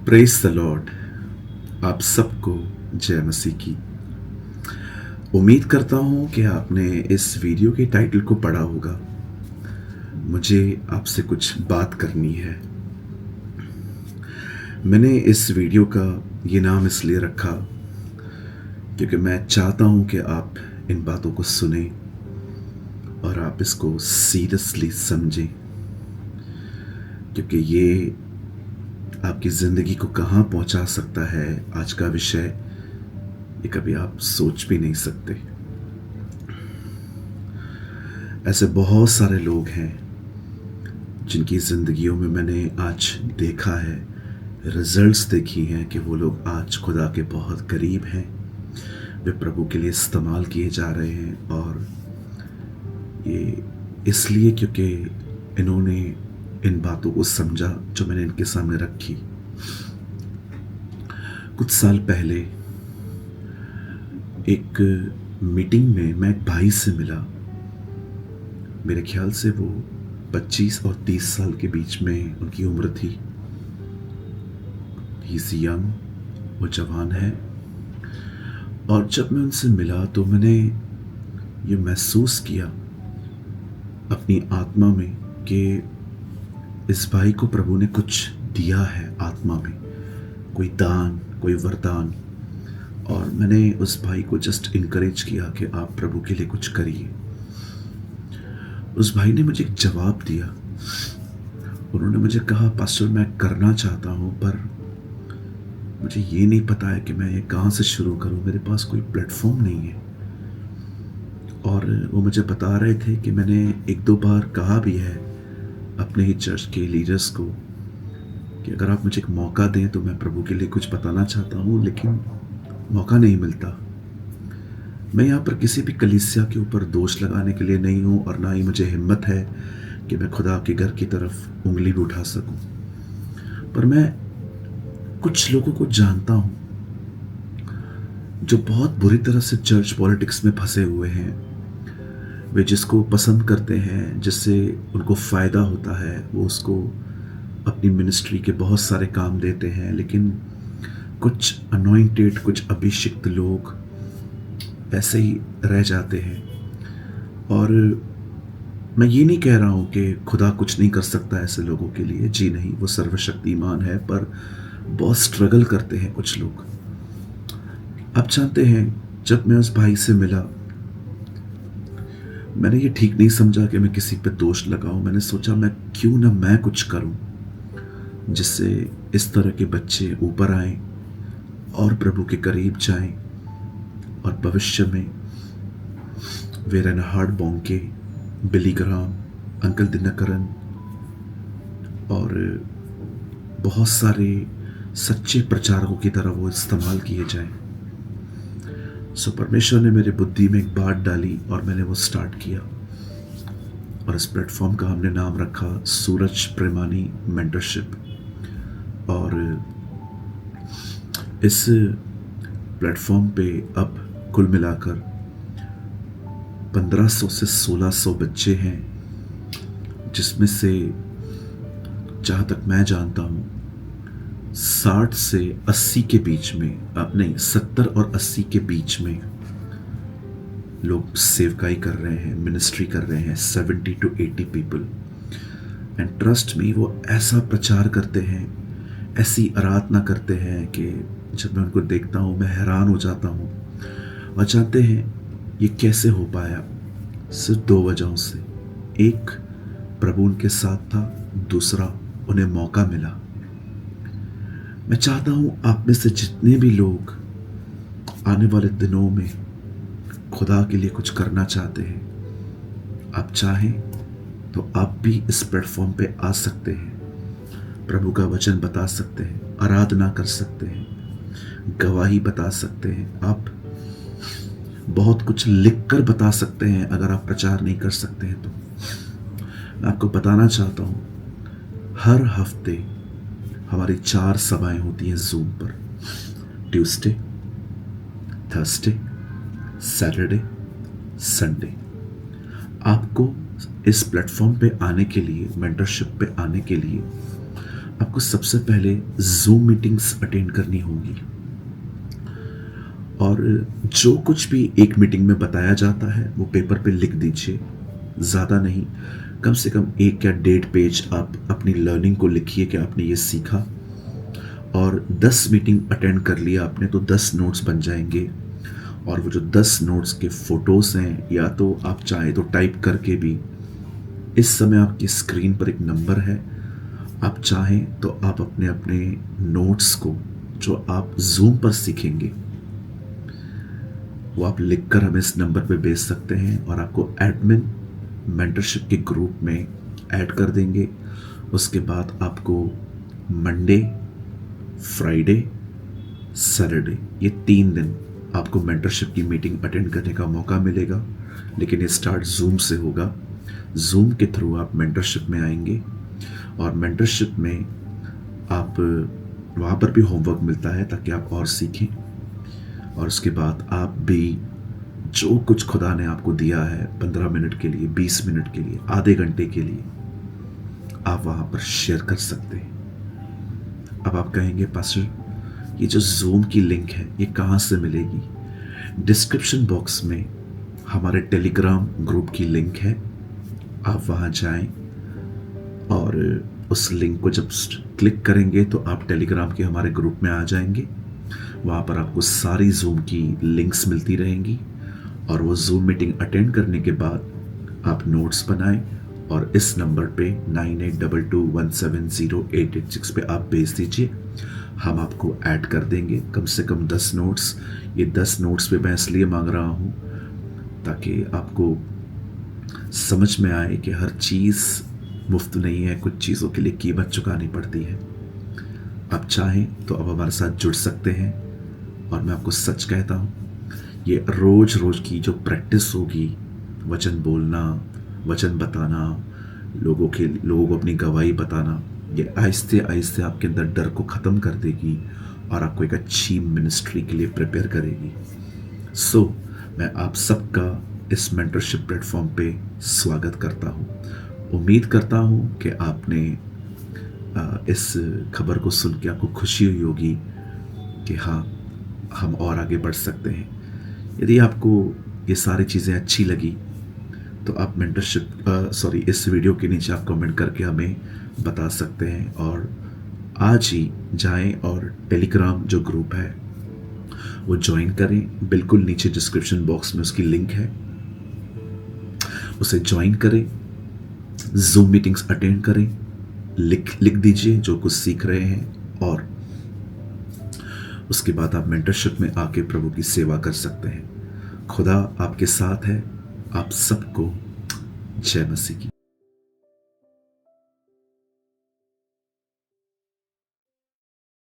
Praise the Lord. आप सबको जय मसीह की। उम्मीद करता हूं कि आपने इस वीडियो के टाइटल को पढ़ा होगा। मुझे आपसे कुछ बात करनी है। मैंने इस वीडियो का ये नाम इसलिए रखा क्योंकि मैं चाहता हूं कि आप इन बातों को सुने और आप इसको सीरियसली समझें, क्योंकि ये आपकी ज़िंदगी को कहाँ पहुंचा सकता है। आज का विषय ये कभी आप सोच भी नहीं सकते। ऐसे बहुत सारे लोग हैं जिनकी ज़िंदगियों में मैंने आज देखा है, रिजल्ट्स देखी हैं कि वो लोग आज खुदा के बहुत करीब हैं। वे प्रभु के लिए इस्तेमाल किए जा रहे हैं, और ये इसलिए क्योंकि इन्होंने इन बातों को समझा जो मैंने इनके सामने रखी। कुछ साल पहले एक मीटिंग में मैं एक भाई से मिला। मेरे ख्याल से वो 25 और 30 साल के बीच में उनकी उम्र थी। ही इज यंग, वो जवान है। और जब मैं उनसे मिला तो मैंने ये महसूस किया अपनी आत्मा में कि इस भाई को प्रभु ने कुछ दिया है आत्मा में, कोई दान, कोई वरदान। और मैंने उस भाई को जस्ट इनकरेज किया कि आप प्रभु के लिए कुछ करिए। उस भाई ने मुझे एक जवाब दिया। उन्होंने मुझे कहा, पास्टर मैं करना चाहता हूं, पर मुझे ये नहीं पता है कि मैं ये कहां से शुरू करूं, मेरे पास कोई प्लेटफॉर्म नहीं है। और वो मुझे बता रहे थे कि मैंने एक दो बार कहा भी है अपने ही चर्च के लीडर्स को कि अगर आप मुझे एक मौका दें तो मैं प्रभु के लिए कुछ बताना चाहता हूं, लेकिन मौका नहीं मिलता। मैं यहाँ पर किसी भी कलीसिया के ऊपर दोष लगाने के लिए नहीं हूँ, और ना ही मुझे हिम्मत है कि मैं खुदा के घर की तरफ उंगली भी उठा सकूं। पर मैं कुछ लोगों को जानता हूं जो बहुत बुरी तरह से चर्च पॉलिटिक्स में फंसे हुए हैं। वे जिसको पसंद करते हैं, जिससे उनको फायदा होता है, वो उसको अपनी मिनिस्ट्री के बहुत सारे काम देते हैं। लेकिन कुछ अनॉइंटेड, कुछ अभिषिक्त लोग ऐसे ही रह जाते हैं। और मैं ये नहीं कह रहा हूं कि खुदा कुछ नहीं कर सकता ऐसे लोगों के लिए। जी नहीं, वो सर्वशक्तिमान है, पर बहुत स्ट्रगल करते हैं कुछ लोग। आप जानते हैं, जब मैं उस भाई से मिला, मैंने ये ठीक नहीं समझा कि मैं किसी पे दोष लगाऊं। मैंने सोचा मैं क्यों ना मैं कुछ करूं जिससे इस तरह के बच्चे ऊपर आएं और प्रभु के करीब जाएं, और भविष्य में वे Reinhard Bonnke, Billy Graham, uncle Dhinakaran और बहुत सारे सच्चे प्रचारकों की तरह वो इस्तेमाल किए जाएं। सो परमेश्वर ने मेरे बुद्धि में एक बात डाली और मैंने वो स्टार्ट किया। और इस प्लेटफॉर्म का हमने नाम रखा सूरज प्रेमानी मेंटरशिप। और इस प्लेटफॉर्म पे अब कुल मिलाकर 1500 से 1600 बच्चे हैं, जिसमें से जहाँ तक मैं जानता हूँ 60 से 80 के बीच में, अब नहीं, 70 और 80 के बीच में लोग सेवकाई कर रहे हैं, मिनिस्ट्री कर रहे हैं। 70 to 80 people. And trust me, वो ऐसा प्रचार करते हैं, ऐसी आराधना करते हैं कि जब मैं उनको देखता हूँ मैं हैरान हो जाता हूँ। और जानते हैं ये कैसे हो पाया? सिर्फ दो वजहों से। एक, प्रभु उनके साथ था। दूसरा, उन्हें मौका मिला। मैं चाहता हूं आप में से जितने भी लोग आने वाले दिनों में खुदा के लिए कुछ करना चाहते हैं, आप चाहें तो आप भी इस प्लेटफॉर्म पे आ सकते हैं, प्रभु का वचन बता सकते हैं, आराधना कर सकते हैं, गवाही बता सकते हैं। आप बहुत कुछ लिखकर बता सकते हैं अगर आप प्रचार नहीं कर सकते हैं तो। मैं आपको बताना चाहता हूं, हर हफ्ते हमारी 4 सभाएं होती हैं जूम पर। Tuesday, Thursday, Saturday, Sunday. आपको इस प्लेटफॉर्म पे आने के लिए, मेंटरशिप पे आने के लिए आपको सबसे पहले जूम मीटिंग्स अटेंड करनी होंगी, और जो कुछ भी एक मीटिंग में बताया जाता है वो पेपर पे लिख दीजिए। ज़्यादा नहीं, कम से कम 1 या 1.5 पेज आप अपनी लर्निंग को लिखिए कि आपने ये सीखा। और 10 मीटिंग अटेंड कर लिया आपने तो 10 नोट्स बन जाएंगे। और वो जो 10 नोट्स के फ़ोटोज़ हैं, या तो आप चाहें तो टाइप करके भी, इस समय आपकी स्क्रीन पर एक नंबर है, आप चाहें तो आप अपने अपने नोट्स को जो आप जूम पर सीखेंगे वो आप लिखकर हमें इस नंबर पे भेज सकते हैं, और आपको एडमिन मेंटरशिप के ग्रुप में ऐड कर देंगे। उसके बाद आपको मंडे, फ्राइडे, सैटरडे, ये 3 दिन आपको मेंटरशिप की मीटिंग अटेंड करने का मौका मिलेगा। लेकिन ये स्टार्ट जूम से होगा। जूम के थ्रू आप मेंटरशिप में आएंगे, और मेंटरशिप में आप वहाँ पर भी होमवर्क मिलता है ताकि आप और सीखें। और उसके बाद आप भी जो कुछ खुदा ने आपको दिया है 15 मिनट के लिए, 20 मिनट के लिए, आधे घंटे के लिए, आप वहाँ पर शेयर कर सकते हैं। अब आप कहेंगे पास्टर, ये जो जूम की लिंक है ये कहाँ से मिलेगी? डिस्क्रिप्शन बॉक्स में हमारे टेलीग्राम ग्रुप की लिंक है, आप वहाँ जाएं और उस लिंक को जब क्लिक करेंगे तो आप टेलीग्राम के हमारे ग्रुप में आ जाएंगे। वहाँ पर आपको सारी जूम की लिंक्स मिलती रहेंगी, और वो जूम मीटिंग अटेंड करने के बाद आप नोट्स बनाएं और इस नंबर पे 9822170886 पे आप भेज दीजिए। हम आपको ऐड कर देंगे कम से कम 10 नोट्स। ये 10 नोट्स पे मैं इसलिए मांग रहा हूँ ताकि आपको समझ में आए कि हर चीज़ मुफ्त नहीं है, कुछ चीज़ों के लिए कीमत चुकानी पड़ती है। आप चाहें तो अब हमारे साथ जुड़ सकते हैं, और मैं आपको सच कहता हूँ, ये रोज़ रोज़ की जो प्रैक्टिस होगी, वचन बोलना, वचन बताना, लोगों को अपनी गवाही बताना, ये आहिस्ते आहिस्ते आपके अंदर डर को ख़त्म कर देगी और आपको एक अच्छी मिनिस्ट्री के लिए प्रिपेयर करेगी। सो मैं आप सबका इस मेंटरशिप प्लेटफॉर्म पे स्वागत करता हूँ। उम्मीद करता हूँ कि आपने इस खबर को सुन के आपको खुशी हुई होगी कि हाँ, हम और आगे बढ़ सकते हैं। यदि आपको ये सारी चीज़ें अच्छी लगी तो आप इस वीडियो के नीचे आप कमेंट करके हमें बता सकते हैं, और आज ही जाएं और टेलीग्राम जो ग्रुप है वो ज्वाइन करें। बिल्कुल नीचे डिस्क्रिप्शन बॉक्स में उसकी लिंक है, उसे ज्वाइन करें, जूम मीटिंग्स अटेंड करें, लिख दीजिए जो कुछ सीख रहे हैं, और उसके बाद आप मेंटरशिप में आके प्रभु की सेवा कर सकते हैं। खुदा आपके साथ है। आप सबको जय मसीह की।